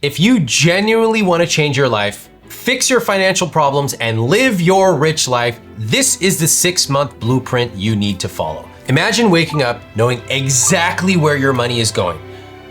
If you genuinely want to change your life, fix your financial problems, and live your rich life, this is the 6-month blueprint you need to follow. Imagine waking up knowing exactly where your money is going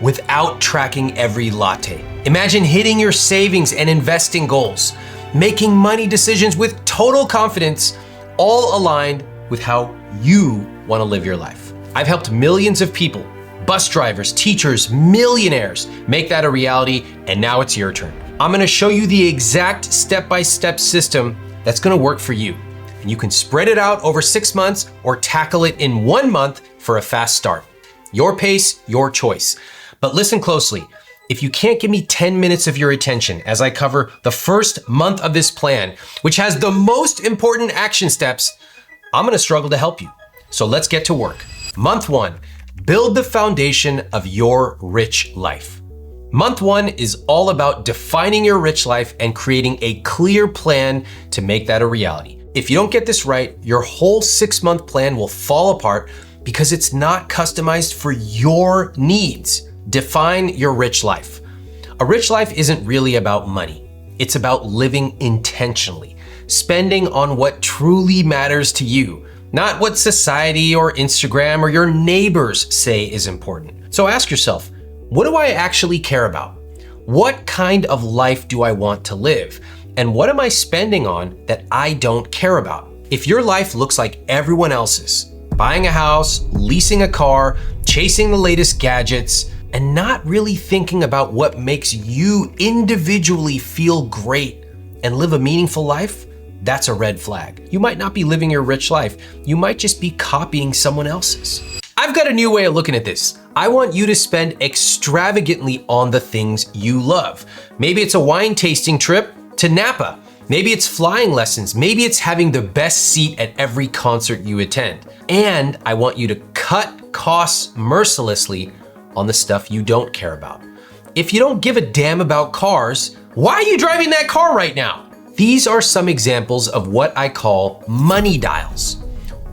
without tracking every latte. Imagine hitting your savings and investing goals, making money decisions with total confidence, all aligned with how you want to live your life. I've helped millions of people, bus drivers, teachers, millionaires, make that a reality, and now it's your turn. I'm gonna show you the exact step-by-step system that's gonna work for you. And you can spread it out over 6 months or tackle it in 1 month for a fast start. Your pace, your choice. But listen closely. If you can't give me 10 minutes of your attention as I cover the first month of this plan, which has the most important action steps, I'm gonna struggle to help you. So let's get to work. Month 1, build the foundation of your rich life. Month 1 is all about defining your rich life and creating a clear plan to make that a reality. If you don't get this right, your whole 6-month plan will fall apart because it's not customized for your needs. Define your rich life. A rich life isn't really about money. It's about living intentionally, spending on what truly matters to you, not what society or Instagram or your neighbors say is important. So ask yourself, what do I actually care about? What kind of life do I want to live? And what am I spending on that I don't care about? If your life looks like everyone else's, buying a house, leasing a car, chasing the latest gadgets, and not really thinking about what makes you individually feel great and live a meaningful life, that's a red flag. You might not be living your rich life. You might just be copying someone else's. I've got a new way of looking at this. I want you to spend extravagantly on the things you love. Maybe it's a wine tasting trip to Napa. Maybe it's flying lessons. Maybe it's having the best seat at every concert you attend. And I want you to cut costs mercilessly on the stuff you don't care about. If you don't give a damn about cars, why are you driving that car right now? These are some examples of what I call money dials,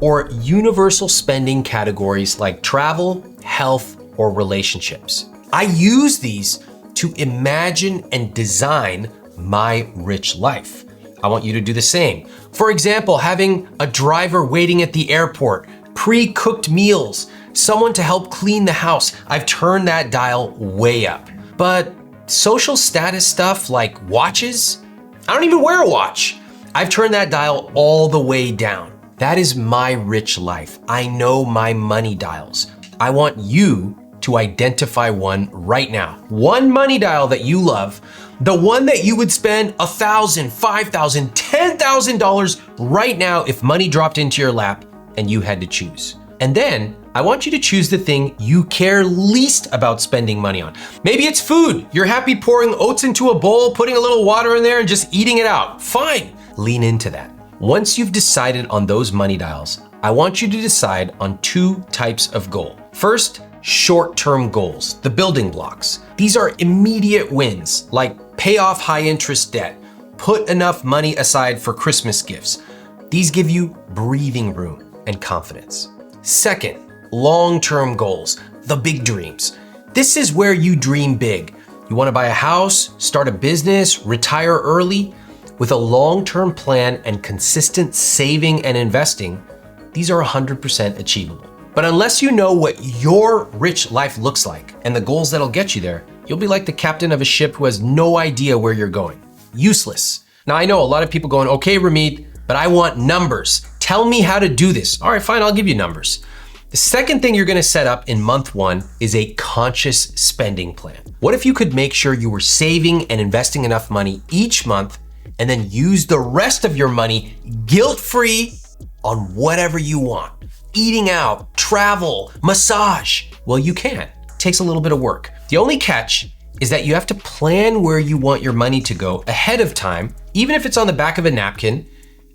or universal spending categories like travel, health, or relationships. I use these to imagine and design my rich life. I want you to do the same. For example, having a driver waiting at the airport, pre-cooked meals, someone to help clean the house. I've turned that dial way up. But social status stuff like watches, I don't even wear a watch. I've turned that dial all the way down. That is my rich life. I know my money dials. I want you to identify one right now. One money dial that you love, the one that you would spend $1,000, $5,000, $10,000 right now if money dropped into your lap and you had to choose. And then I want you to choose the thing you care least about spending money on. Maybe it's food. You're happy pouring oats into a bowl, putting a little water in there and just eating it out. Fine, lean into that. Once you've decided on those money dials, I want you to decide on 2 types of goal. First, short-term goals, the building blocks. These are immediate wins, like pay off high-interest debt, put enough money aside for Christmas gifts. These give you breathing room and confidence. Second, long-term goals, the big dreams. This is where you dream big. You want to buy a house, start a business, retire early. With a long-term plan and consistent saving and investing, these are 100% achievable. But unless you know what your rich life looks like and the goals that'll get you there, you'll be like the captain of a ship who has no idea where you're going. Useless. Now I know a lot of people going, okay, Ramit, but I want numbers. Tell me how to do this. All right, fine, I'll give you numbers. The second thing you're gonna set up in month 1 is a conscious spending plan. What if you could make sure you were saving and investing enough money each month and then use the rest of your money guilt-free on whatever you want? Eating out, travel, massage. Well, you can. It takes a little bit of work. The only catch is that you have to plan where you want your money to go ahead of time, even if it's on the back of a napkin,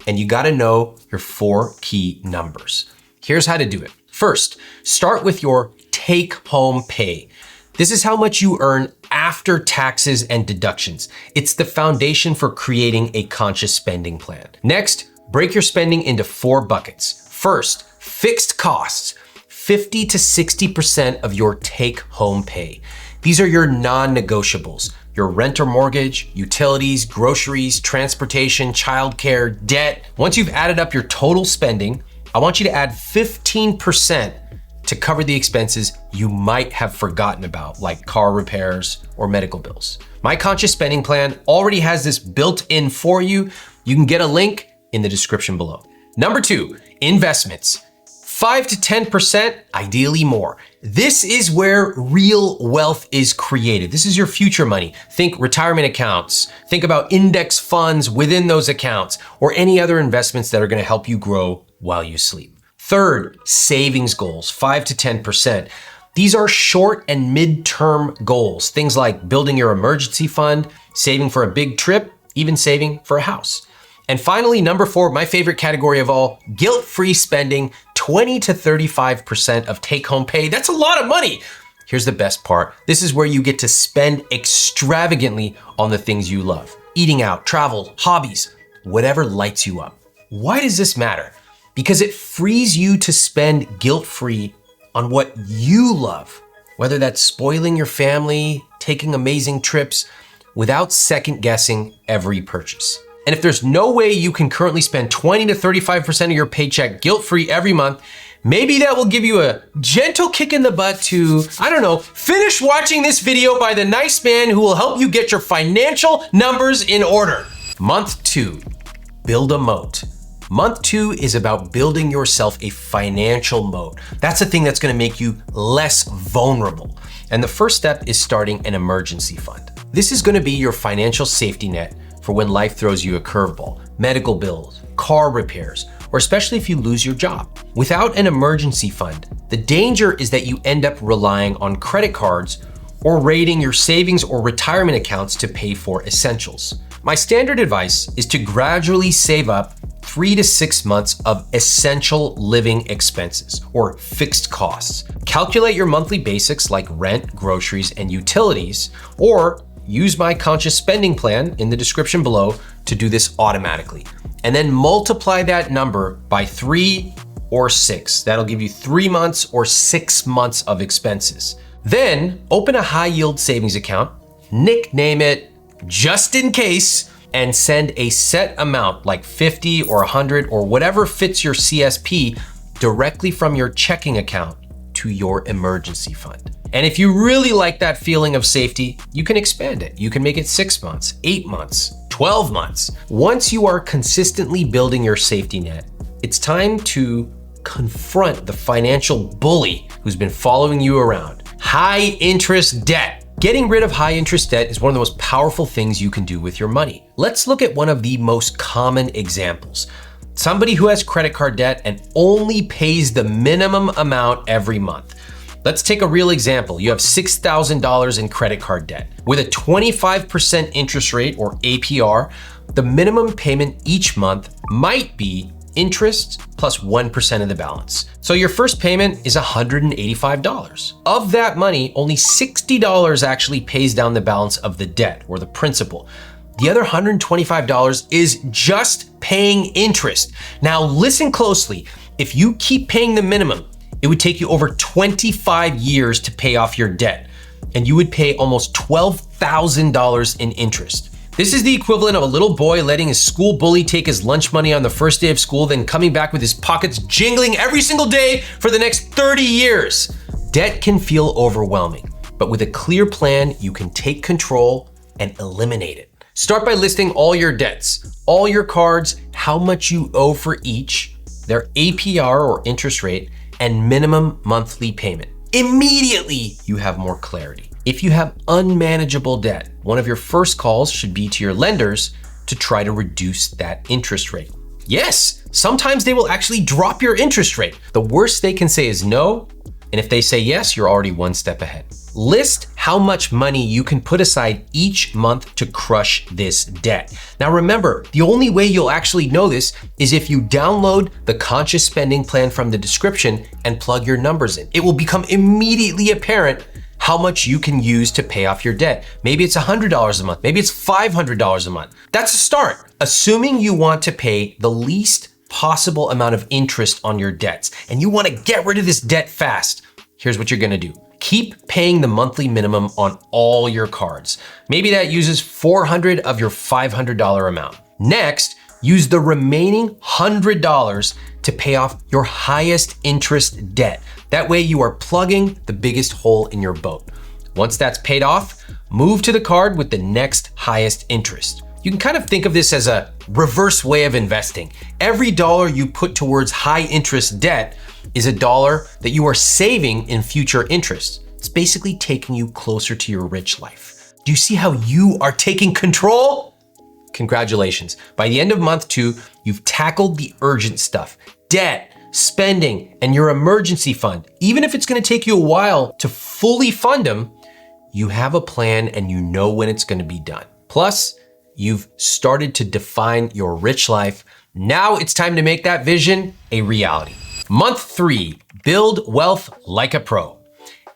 and you gotta know your 4 key numbers. Here's how to do it. First, start with your take-home pay. This is how much you earn after taxes and deductions. It's the foundation for creating a conscious spending plan. Next, break your spending into 4 buckets. First, fixed costs, 50 to 60% of your take-home pay. These are your non-negotiables, your rent or mortgage, utilities, groceries, transportation, childcare, debt. Once you've added up your total spending, I want you to add 15% to cover the expenses you might have forgotten about, like car repairs or medical bills. My conscious spending plan already has this built in for you. You can get a link in the description below. Number 2, investments. 5 to 10%, ideally more. This is where real wealth is created. This is your future money. Think retirement accounts. Think about index funds within those accounts or any other investments that are going to help you grow while you sleep. Third, savings goals, 5 to 10%. These are short and mid-term goals. Things like building your emergency fund, saving for a big trip, even saving for a house. And finally, number 4, my favorite category of all, guilt-free spending, 20 to 35% of take-home pay. That's a lot of money. Here's the best part. This is where you get to spend extravagantly on the things you love. Eating out, travel, hobbies, whatever lights you up. Why does this matter? Because it frees you to spend guilt-free on what you love, whether that's spoiling your family, taking amazing trips, without second-guessing every purchase. And if there's no way you can currently spend 20 to 35% of your paycheck guilt-free every month, maybe that will give you a gentle kick in the butt to, finish watching this video by the nice man who will help you get your financial numbers in order. Month 2, build a moat. Month 2 is about building yourself a financial moat. That's the thing that's gonna make you less vulnerable. And the first step is starting an emergency fund. This is gonna be your financial safety net for when life throws you a curveball, medical bills, car repairs, or especially if you lose your job. Without an emergency fund, the danger is that you end up relying on credit cards or raiding your savings or retirement accounts to pay for essentials. My standard advice is to gradually save up 3 to 6 months of essential living expenses or fixed costs. Calculate your monthly basics like rent, groceries, and utilities, or use my conscious spending plan in the description below to do this automatically. And then multiply that number by 3 or 6. That'll give you 3 months or 6 months of expenses. Then open a high yield savings account, nickname it just in case, and send a set amount like 50 or 100 or whatever fits your CSP directly from your checking account to your emergency fund. And if you really like that feeling of safety, you can expand it. You can make it 6 months, 8 months, 12 months. Once you are consistently building your safety net, it's time to confront the financial bully who's been following you around. High interest debt. Getting rid of high interest debt is one of the most powerful things you can do with your money. Let's look at one of the most common examples. Somebody who has credit card debt and only pays the minimum amount every month. Let's take a real example. You have $6,000 in credit card debt. With a 25% interest rate or APR, the minimum payment each month might be interest plus 1% of the balance. So your first payment is $185. Of that money, only $60 actually pays down the balance of the debt or the principal. The other $125 is just paying interest. Now listen closely. If you keep paying the minimum, it would take you over 25 years to pay off your debt, and you would pay almost $12,000 in interest. This is the equivalent of a little boy letting his school bully take his lunch money on the first day of school, then coming back with his pockets jingling every single day for the next 30 years. Debt can feel overwhelming, but with a clear plan, you can take control and eliminate it. Start by listing all your debts, all your cards, how much you owe for each, their APR or interest rate, and minimum monthly payment. Immediately, you have more clarity. If you have unmanageable debt, one of your first calls should be to your lenders to try to reduce that interest rate. Yes, sometimes they will actually drop your interest rate. The worst they can say is no, and if they say yes, you're already one step ahead. List how much money you can put aside each month to crush this debt. Now remember, the only way you'll actually know this is if you download the conscious spending plan from the description and plug your numbers in. It will become immediately apparent how much you can use to pay off your debt. Maybe it's $100 a month, maybe it's $500 a month. That's a start. Assuming you want to pay the least possible amount of interest on your debts and you want to get rid of this debt fast, here's what you're gonna do. Keep paying the monthly minimum on all your cards. Maybe that uses $400 of your $500 amount. Next, use the remaining $100 to pay off your highest interest debt. That way you are plugging the biggest hole in your boat. Once that's paid off, move to the card with the next highest interest. You can kind of think of this as a reverse way of investing. Every dollar you put towards high interest debt is a dollar that you are saving in future interest. It's basically taking you closer to your rich life. Do you see how you are taking control? Congratulations. By the end of month 2, you've tackled the urgent stuff, debt, spending, and your emergency fund. Even if it's gonna take you a while to fully fund them, you have a plan and you know when it's gonna be done. Plus, you've started to define your rich life. Now it's time to make that vision a reality. Month 3, build wealth like a pro.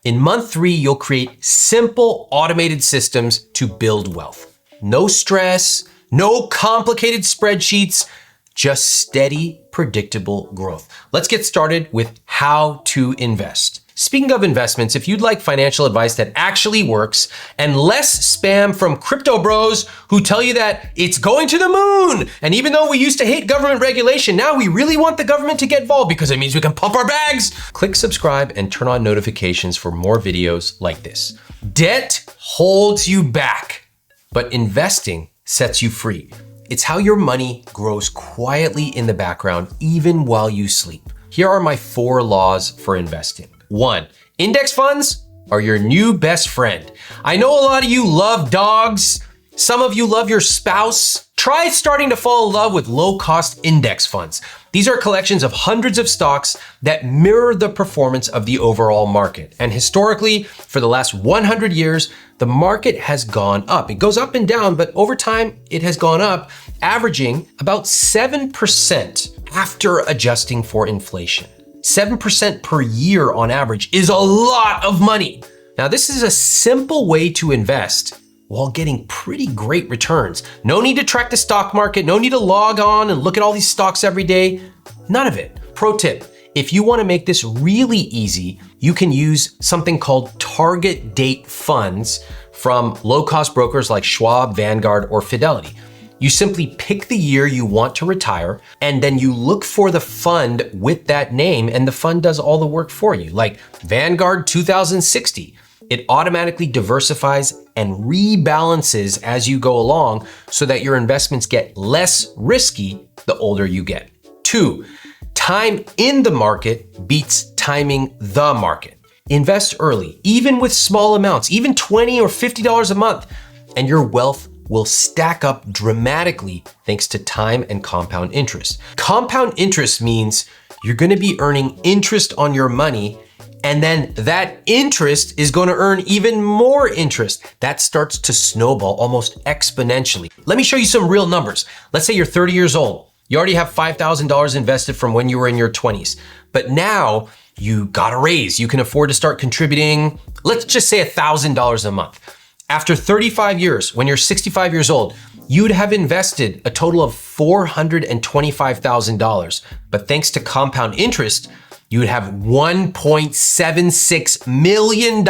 In month 3, you'll create simple automated systems to build wealth. No stress, no complicated spreadsheets, just steady, predictable growth. Let's get started with how to invest. Speaking of investments, if you'd like financial advice that actually works and less spam from crypto bros who tell you that it's going to the moon, and even though we used to hate government regulation, now we really want the government to get involved because it means we can pump our bags. Click subscribe and turn on notifications for more videos like this. Debt holds you back, but investing sets you free. It's how your money grows quietly in the background, even while you sleep. Here are my 4 laws for investing. 1, index funds are your new best friend. I know a lot of you love dogs. Some of you love your spouse. Try starting to fall in love with low-cost index funds. These are collections of hundreds of stocks that mirror the performance of the overall market. And historically, for the last 100 years, the market has gone up. It goes up and down, but over time, it has gone up, averaging about 7% after adjusting for inflation. 7% per year on average is a lot of money. Now, this is a simple way to invest while getting pretty great returns. No need to track the stock market, no need to log on and look at all these stocks every day, none of it. Pro tip, if you wanna make this really easy, you can use something called target date funds from low-cost brokers like Schwab, Vanguard, or Fidelity. You simply pick the year you want to retire, and then you look for the fund with that name, and the fund does all the work for you, like Vanguard 2060. It automatically diversifies and rebalances as you go along so that your investments get less risky the older you get. 2, time in the market beats timing the market. Invest early, even with small amounts, even $20 or $50 a month, and your wealth will stack up dramatically thanks to time and compound interest. Compound interest means you're gonna be earning interest on your money, and then that interest is gonna earn even more interest. That starts to snowball almost exponentially. Let me show you some real numbers. Let's say you're 30 years old. You already have $5,000 invested from when you were in your 20s, but now you got a raise. You can afford to start contributing, let's just say $1,000 a month. After 35 years, when you're 65 years old, you'd have invested a total of $425,000. But thanks to compound interest, you would have $1.76 million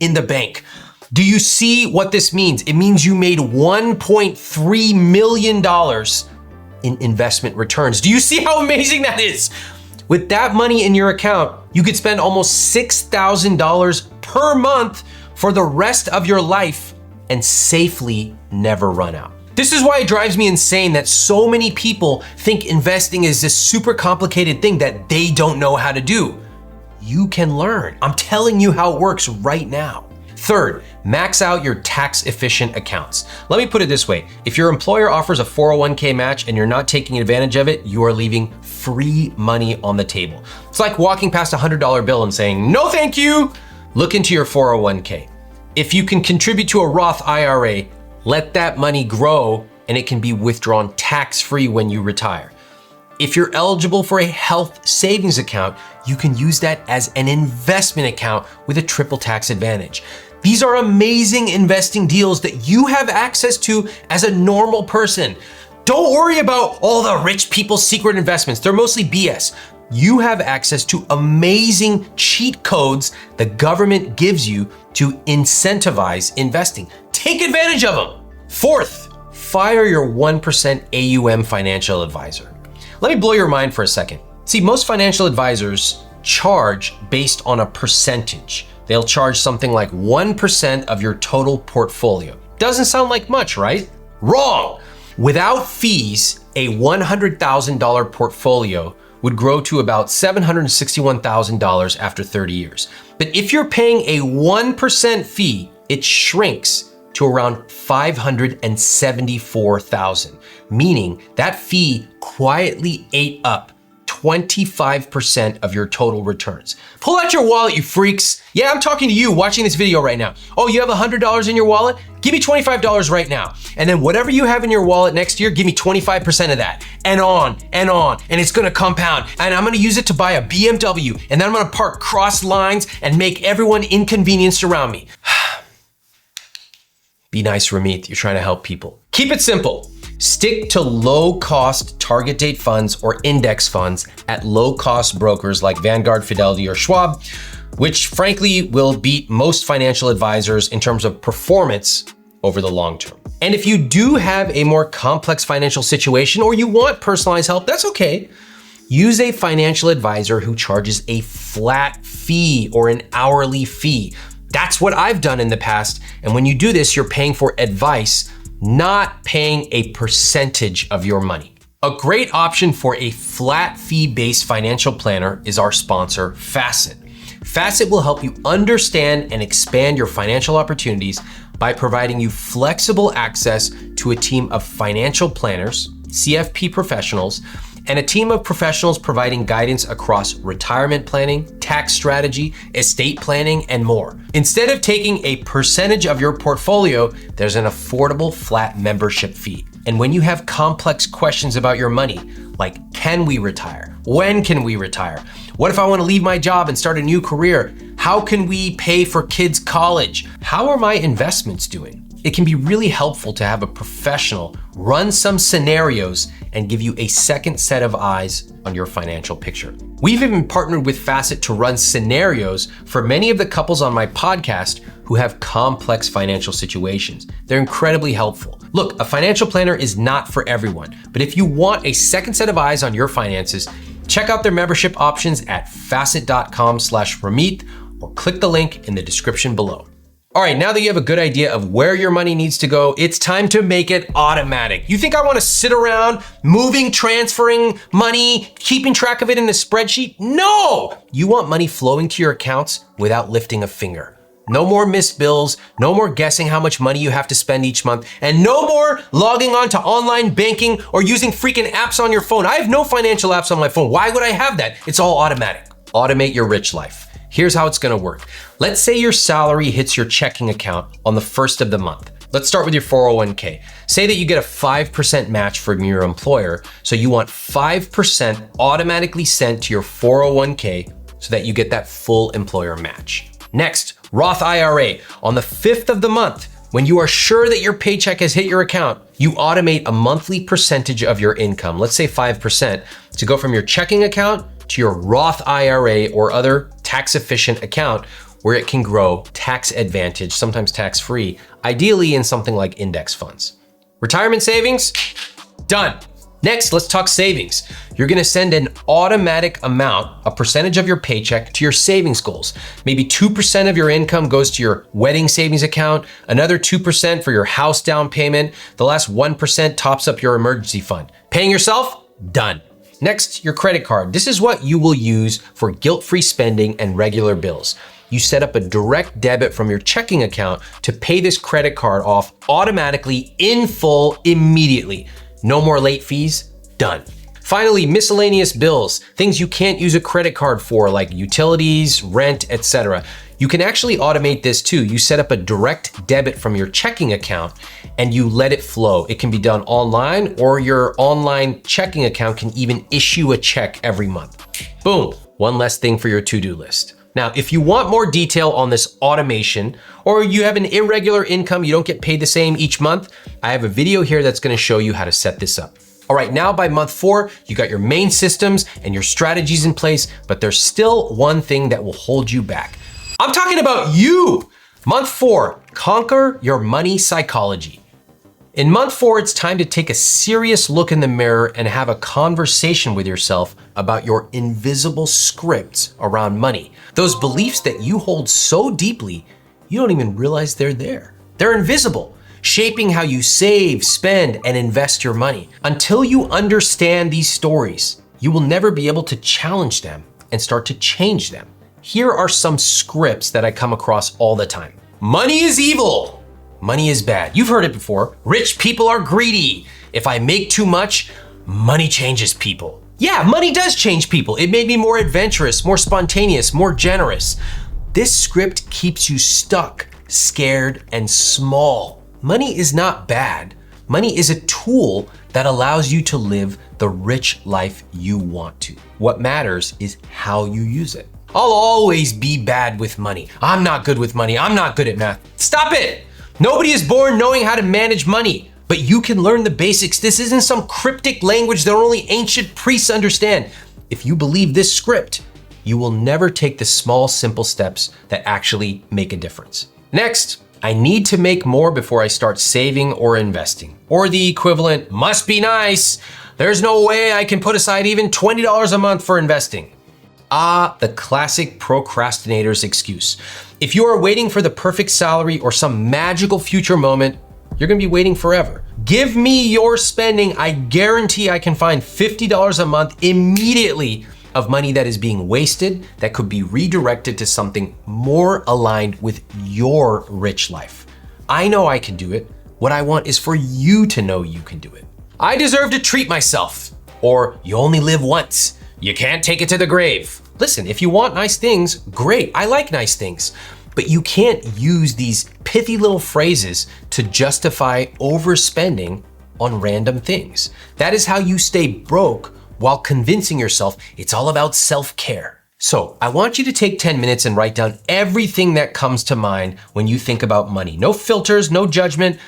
in the bank. Do you see what this means? It means you made $1.3 million in investment returns. Do you see how amazing that is? With that money in your account, you could spend almost $6,000 per month for the rest of your life and safely never run out. This is why it drives me insane that so many people think investing is this super complicated thing that they don't know how to do. You can learn. I'm telling you how it works right now. Third, max out your tax efficient accounts. Let me put it this way. If your employer offers a 401k match and you're not taking advantage of it, you are leaving free money on the table. It's like walking past a $100 bill and saying, no, thank you. Look into your 401k. If you can contribute to a Roth IRA, let that money grow and it can be withdrawn tax-free when you retire. If you're eligible for a health savings account, you can use that as an investment account with a triple tax advantage. These are amazing investing deals that you have access to as a normal person. Don't worry about all the rich people's secret investments. They're mostly BS. you have access to amazing cheat codes the government gives you to incentivize investing. Take advantage of them. Fourth, fire your 1% AUM financial advisor. Let me blow your mind for a second. See, most financial advisors charge based on a percentage. They'll charge something like 1% of your total portfolio. Doesn't sound like much, right? Wrong. Without fees, a $100,000 portfolio would grow to about $761,000 after 30 years. But if you're paying a 1% fee, it shrinks to around $574,000, meaning that fee quietly ate up 25% of your total returns. Pull out your wallet, you freaks. Yeah, I'm talking to you watching this video right now. Oh, you have $100 in your wallet? Give me $25 right now. And then whatever you have in your wallet next year, give me 25% of that. And on, and on. And it's gonna compound. And I'm gonna use it to buy a BMW. And then I'm gonna park cross lines and make everyone inconvenienced around me. Be nice, Ramit. You're trying to help people. Keep it simple. Stick to low-cost target date funds or index funds at low-cost brokers like Vanguard, Fidelity, or Schwab, which frankly will beat most financial advisors in terms of performance over the long term. And if you do have a more complex financial situation or you want personalized help, that's okay. Use a financial advisor who charges a flat fee or an hourly fee. That's what I've done in the past. And when you do this, you're paying for advice, not paying a percentage of your money. A great option for a flat fee-based financial planner is our sponsor, Facet. Facet will help you understand and expand your financial opportunities by providing you flexible access to a team of financial planners, CFP professionals, and a team of professionals providing guidance across retirement planning, tax strategy, estate planning, and more. Instead of taking a percentage of your portfolio, there's an affordable flat membership fee. And when you have complex questions about your money, like can we retire? When can we retire? What if I want to leave my job and start a new career? How can we pay for kids' college? How are my investments doing? It can be really helpful to have a professional run some scenarios and give you a second set of eyes on your financial picture. We've even partnered with Facet to run scenarios for many of the couples on my podcast who have complex financial situations. They're incredibly helpful. Look, a financial planner is not for everyone, but if you want a second set of eyes on your finances, check out their membership options at facet.com/Ramit or click the link in the description below. All right, now that you have a good idea of where your money needs to go, it's time to make it automatic. You think I want to sit around moving, transferring money, keeping track of it in a spreadsheet? No! You want money flowing to your accounts without lifting a finger. No more missed bills, no more guessing how much money you have to spend each month, and no more logging on to online banking or using freaking apps on your phone. I have no financial apps on my phone. Why would I have that? It's all automatic. Automate your rich life. Here's how it's gonna work. Let's say your salary hits your checking account on the first of the month. Let's start with your 401k. Say that you get a 5% match from your employer, so you want 5% automatically sent to your 401k so that you get that full employer match. Next, Roth IRA. On the 5th of the month, when you are sure that your paycheck has hit your account, you automate a monthly percentage of your income, let's say 5%, to go from your checking account to your Roth IRA or other tax-efficient account where it can grow tax advantage, sometimes tax-free, ideally in something like index funds. Retirement savings? Done. Next, let's talk savings. You're gonna send an automatic amount, a percentage of your paycheck, to your savings goals. Maybe 2% of your income goes to your wedding savings account, another 2% for your house down payment, the last 1% tops up your emergency fund. Paying yourself? Done. Next, your credit card. This is what you will use for guilt-free spending and regular bills. You set up a direct debit from your checking account to pay this credit card off automatically in full immediately. No more late fees, done. Finally, miscellaneous bills, things you can't use a credit card for like utilities, rent, etc. You can actually automate this too. You set up a direct debit from your checking account and you let it flow. It can be done online or your online checking account can even issue a check every month. Boom, one less thing for your to-do list. Now, if you want more detail on this automation or you have an irregular income, you don't get paid the same each month, I have a video here that's gonna show you how to set this up. All right, now by month 4, you got your main systems and your strategies in place, but there's still one thing that will hold you back. I'm talking about you. Month 4, conquer your money psychology. In month 4, it's time to take a serious look in the mirror and have a conversation with yourself about your invisible scripts around money. Those beliefs that you hold so deeply, you don't even realize they're there. They're invisible, shaping how you save, spend, and invest your money. Until you understand these stories, you will never be able to challenge them and start to change them. Here are some scripts that I come across all the time. Money is evil. Money is bad. You've heard it before. Rich people are greedy. If I make too much, money changes people. Yeah, money does change people. It made me more adventurous, more spontaneous, more generous. This script keeps you stuck, scared, and small. Money is not bad. Money is a tool that allows you to live the rich life you want to. What matters is how you use it. I'll always be bad with money. I'm not good with money. I'm not good at math. Stop it! Nobody is born knowing how to manage money, but you can learn the basics. This isn't some cryptic language that only ancient priests understand. If you believe this script, you will never take the small, simple steps that actually make a difference. Next, I need to make more before I start saving or investing. Or the equivalent, must be nice. There's no way I can put aside even $20 a month for investing. Ah, the classic procrastinator's excuse. If you are waiting for the perfect salary or some magical future moment, you're gonna be waiting forever. Give me your spending. I guarantee I can find $50 a month immediately of money that is being wasted that could be redirected to something more aligned with your rich life. I know I can do it. What I want is for you to know you can do it. I deserve to treat myself. Or you only live once. You can't take it to the grave. Listen, if you want nice things, great. I like nice things. But you can't use these pithy little phrases to justify overspending on random things. That is how you stay broke while convincing yourself it's all about self-care. So I want you to take 10 minutes and write down everything that comes to mind when you think about money. No filters, no judgment.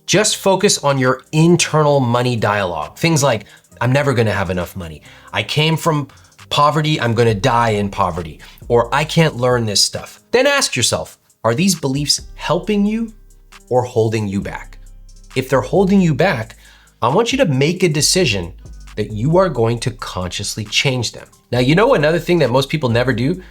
Just focus on your internal money dialogue. Things like, I'm never gonna have enough money. I came from poverty, I'm gonna die in poverty. Or I can't learn this stuff. Then ask yourself, are these beliefs helping you or holding you back? If they're holding you back, I want you to make a decision that you are going to consciously change them. Now, you know another thing that most people never do?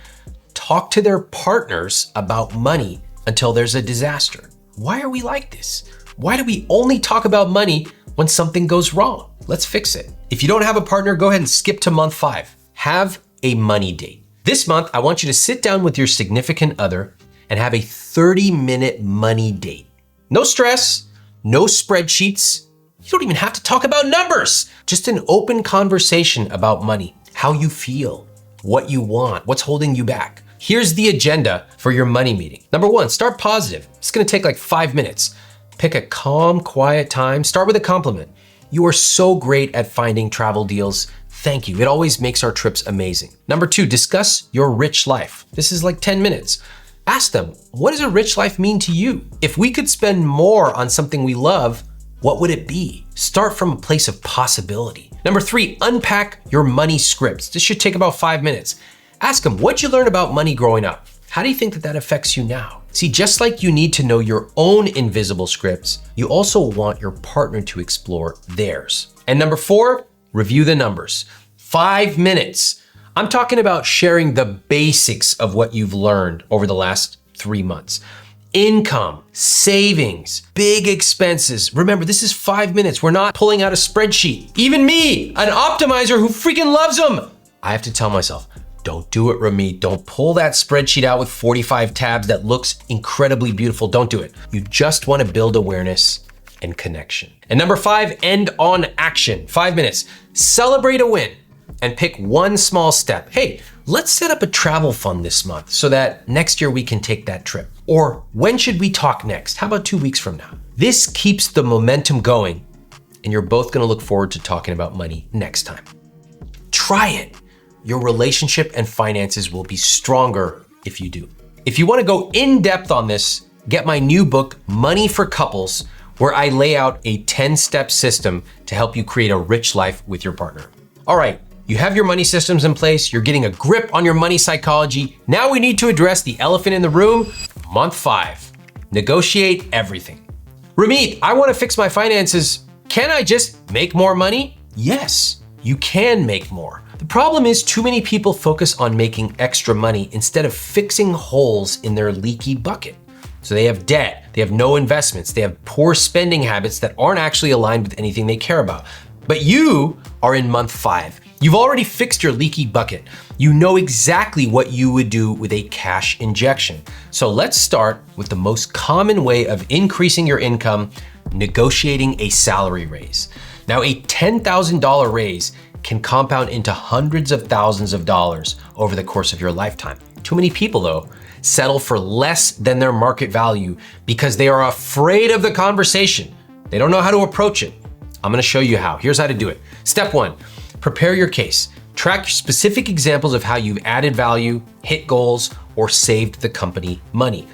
Talk to their partners about money until there's a disaster. Why are we like this? Why do we only talk about money when something goes wrong? Let's fix it. If you don't have a partner, go ahead and skip to month 5. Have a money date. This month, I want you to sit down with your significant other and have a 30-minute money date. No stress, no spreadsheets. You don't even have to talk about numbers. Just an open conversation about money, how you feel, what you want, what's holding you back. Here's the agenda for your money meeting. Number 1, start positive. It's gonna take like 5 minutes. Pick a calm, quiet time. Start with a compliment. You are so great at finding travel deals. Thank you. It always makes our trips amazing. Number 2, discuss your rich life. This is like 10 minutes. Ask them, what does a rich life mean to you? If we could spend more on something we love, what would it be? Start from a place of possibility. Number 3, unpack your money scripts. This should take about 5 minutes. Ask them, what'd you learn about money growing up? How do you think that affects you now? See, just like you need to know your own invisible scripts, you also want your partner to explore theirs. And number 4, review the numbers. 5 minutes. I'm talking about sharing the basics of what you've learned over the last 3 months. Income, savings, big expenses. Remember, this is 5 minutes. We're not pulling out a spreadsheet. Even me, an optimizer who freaking loves them. I have to tell myself, don't do it, Ramit. Don't pull that spreadsheet out with 45 tabs that looks incredibly beautiful. Don't do it. You just want to build awareness and connection. And number 5, end on action. 5 minutes. Celebrate a win and pick one small step. Hey, let's set up a travel fund this month so that next year we can take that trip. Or when should we talk next? How about 2 weeks from now? This keeps the momentum going and you're both gonna look forward to talking about money next time. Try it. Your relationship and finances will be stronger if you do. If you wanna go in depth on this, get my new book, Money for Couples, where I lay out a 10-step system to help you create a rich life with your partner. All right, you have your money systems in place, you're getting a grip on your money psychology. Now we need to address the elephant in the room, month 5. Negotiate everything. Ramit, I want to fix my finances. Can I just make more money? Yes, you can make more. The problem is too many people focus on making extra money instead of fixing holes in their leaky bucket. So they have debt, they have no investments, they have poor spending habits that aren't actually aligned with anything they care about. But you are in month 5. You've already fixed your leaky bucket. You know exactly what you would do with a cash injection. So let's start with the most common way of increasing your income, negotiating a salary raise. Now, a $10,000 raise can compound into hundreds of thousands of dollars over the course of your lifetime. Too many people, though, settle for less than their market value because they are afraid of the conversation. They don't know how to approach it. I'm gonna show you how. Here's how to do it. Step 1, prepare your case. Track specific examples of how you've added value, hit goals, or saved the company money.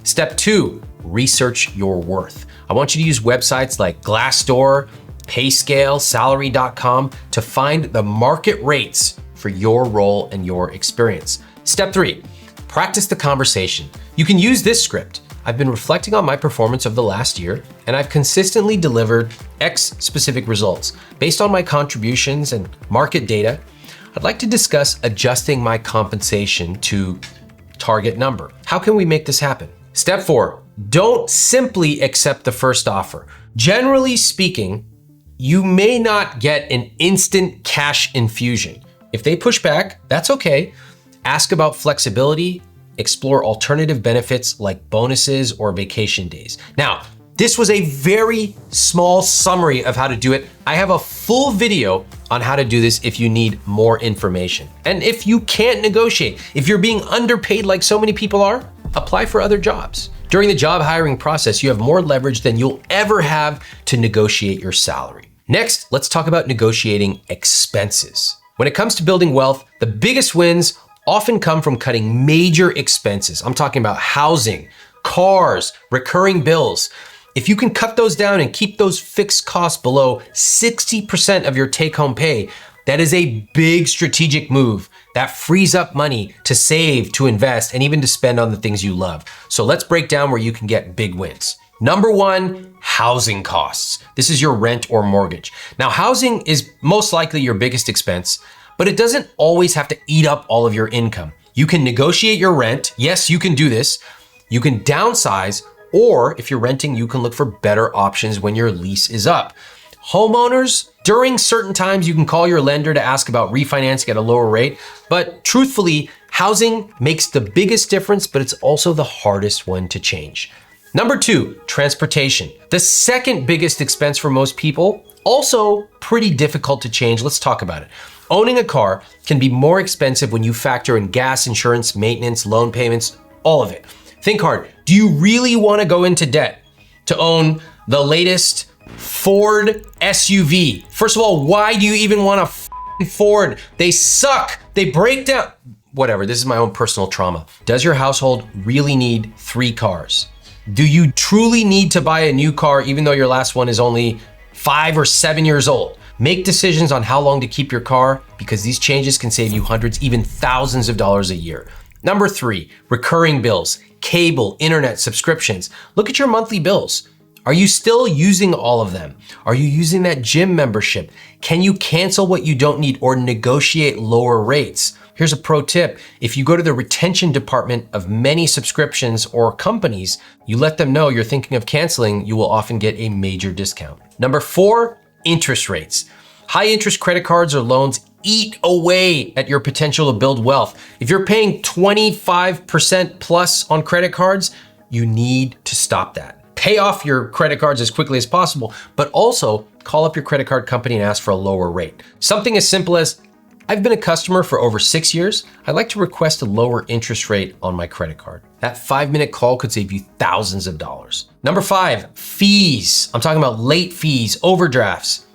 Step 2, research your worth. I want you to use websites like Glassdoor, Payscale, Salary.com to find the market rates for your role and your experience. Step 3, practice the conversation. You can use this script. I've been reflecting on my performance of the last year, and I've consistently delivered X specific results. Based on my contributions and market data, I'd like to discuss adjusting my compensation to target number. How can we make this happen? Step 4, don't simply accept the first offer. Generally speaking, you may not get an instant cash infusion. If they push back, that's okay. Ask about flexibility, explore alternative benefits like bonuses or vacation days. Now, this was a very small summary of how to do it. I have a full video on how to do this if you need more information. And if you can't negotiate, if you're being underpaid like so many people are, apply for other jobs. During the job hiring process, you have more leverage than you'll ever have to negotiate your salary. Next, let's talk about negotiating expenses. When it comes to building wealth, the biggest wins often come from cutting major expenses. I'm talking about housing, cars, recurring bills. If you can cut those down and keep those fixed costs below 60% of your take-home pay, that is a big strategic move that frees up money to save, to invest, and even to spend on the things you love. So let's break down where you can get big wins. Number 1, housing costs. This is your rent or mortgage. Now, housing is most likely your biggest expense, but it doesn't always have to eat up all of your income. You can negotiate your rent. Yes, you can do this. You can downsize, or if you're renting, you can look for better options when your lease is up. Homeowners, during certain times, you can call your lender to ask about refinancing at a lower rate, but truthfully, housing makes the biggest difference, but it's also the hardest one to change. Number 2, transportation. The second biggest expense for most people, also pretty difficult to change. Let's talk about it. Owning a car can be more expensive when you factor in gas, insurance, maintenance, loan payments, all of it. Think hard. Do you really want to go into debt to own the latest Ford SUV? First of all, why do you even want a Ford? They suck. They break down. Whatever, this is my own personal trauma. Does your household really need 3 cars? Do you truly need to buy a new car even though your last one is only 5 or 7 years old? Make decisions on how long to keep your car because these changes can save you hundreds, even thousands of dollars a year. Number 3, recurring bills, cable, internet, subscriptions. Look at your monthly bills. Are you still using all of them? Are you using that gym membership? Can you cancel what you don't need or negotiate lower rates? Here's a pro tip. If you go to the retention department of many subscriptions or companies, you let them know you're thinking of canceling, you will often get a major discount. Number 4, interest rates. High interest credit cards or loans eat away at your potential to build wealth. If you're paying 25% plus on credit cards, you need to stop that. Pay off your credit cards as quickly as possible, but also call up your credit card company and ask for a lower rate. Something as simple as, I've been a customer for over 6 years. I'd like to request a lower interest rate on my credit card. That 5-minute call could save you thousands of dollars. Number 5, fees. I'm talking about late fees, overdrafts.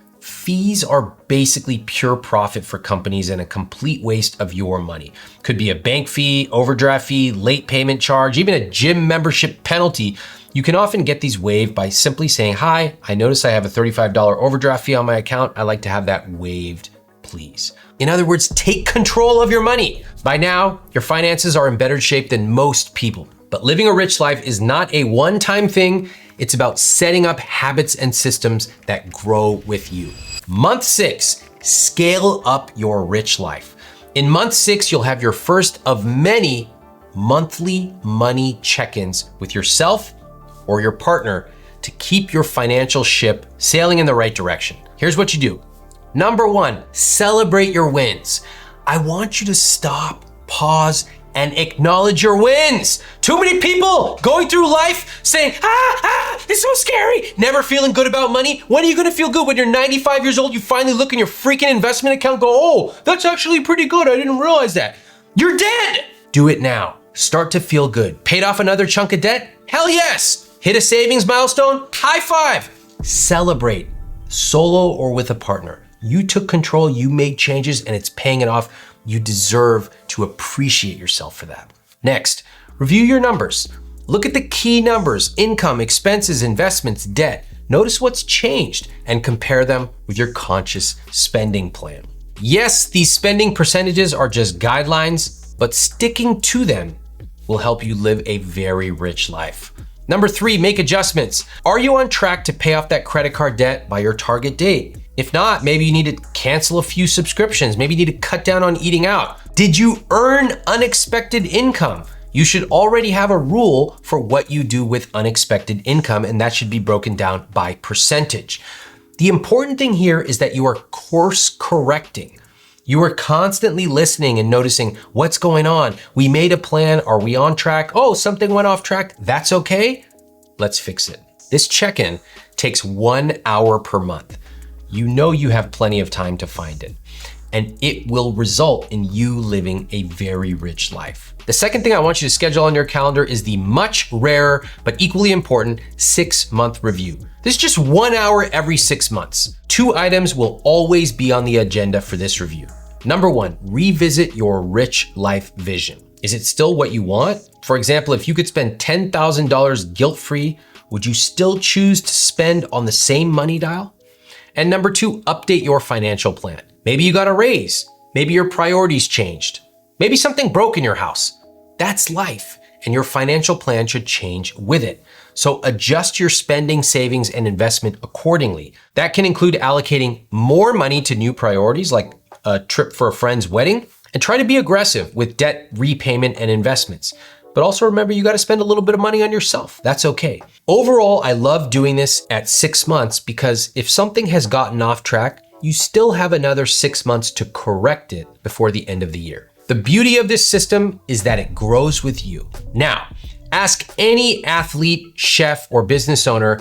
fees are basically pure profit for companies and a complete waste of your money. Could be a bank fee, overdraft fee, late payment charge, even a gym membership penalty. You can often get these waived by simply saying, "Hi, I notice I have a $35 overdraft fee on my account. I'd like to have that waived, please." In other words, take control of your money. By now, your finances are in better shape than most people. But living a rich life is not a one-time thing. It's about setting up habits and systems that grow with you. Month 6, scale up your rich life. In month 6, you'll have your first of many monthly money check-ins with yourself or your partner to keep your financial ship sailing in the right direction. Here's what you do. Number 1, celebrate your wins. I want you to stop, pause, and acknowledge your wins. Too many people going through life saying, it's so scary, never feeling good about money. When are you gonna feel good? When you're 95 years old, you finally look in your freaking investment account, go, oh, that's actually pretty good. I didn't realize that. You're dead. Do it now. Start to feel good. Paid off another chunk of debt? Hell yes. Hit a savings milestone? High five. Celebrate, solo or with a partner. You took control, you made changes, and it's paying it off. You deserve to appreciate yourself for that. Next, review your numbers. Look at the key numbers: income, expenses, investments, debt. Notice what's changed and compare them with your conscious spending plan. Yes, these spending percentages are just guidelines, but sticking to them will help you live a very rich life. Number 3, make adjustments. Are you on track to pay off that credit card debt by your target date? If not, maybe you need to cancel a few subscriptions. Maybe you need to cut down on eating out. Did you earn unexpected income? You should already have a rule for what you do with unexpected income, and that should be broken down by percentage. The important thing here is that you are course correcting. You are constantly listening and noticing what's going on. We made a plan. Are we on track? Oh, something went off track. That's okay. Let's fix it. This check-in takes 1 hour per month. You know you have plenty of time to find it, and it will result in you living a very rich life. The second thing I want you to schedule on your calendar is the much rarer but equally important 6-month review. This is just 1 hour every 6 months. 2 items will always be on the agenda for this review. Number 1, revisit your rich life vision. Is it still what you want? For example, if you could spend $10,000 guilt-free, would you still choose to spend on the same money dial? And number 2, update your financial plan. Maybe you got a raise. Maybe your priorities changed. Maybe something broke in your house. That's life, and your financial plan should change with it. So adjust your spending, savings, and investment accordingly. That can include allocating more money to new priorities like a trip for a friend's wedding, and try to be aggressive with debt repayment and investments. But also remember, you got to spend a little bit of money on yourself. That's okay. Overall, I love doing this at 6 months because if something has gotten off track, you still have another 6 months to correct it before the end of the year. The beauty of this system is that it grows with you. Now, ask any athlete, chef, or business owner,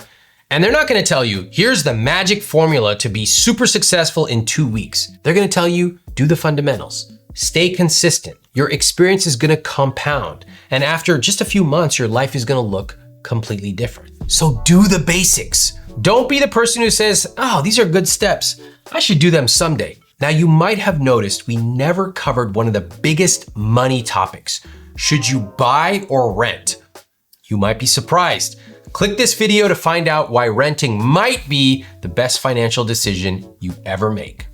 and they're not going to tell you, here's the magic formula to be super successful in 2 weeks. They're going to tell you, do the fundamentals. Stay consistent. Your experience is gonna compound. And after just a few months, your life is gonna look completely different. So do the basics. Don't be the person who says, oh, these are good steps. I should do them someday. Now, you might have noticed we never covered one of the biggest money topics. Should you buy or rent? You might be surprised. Click this video to find out why renting might be the best financial decision you ever make.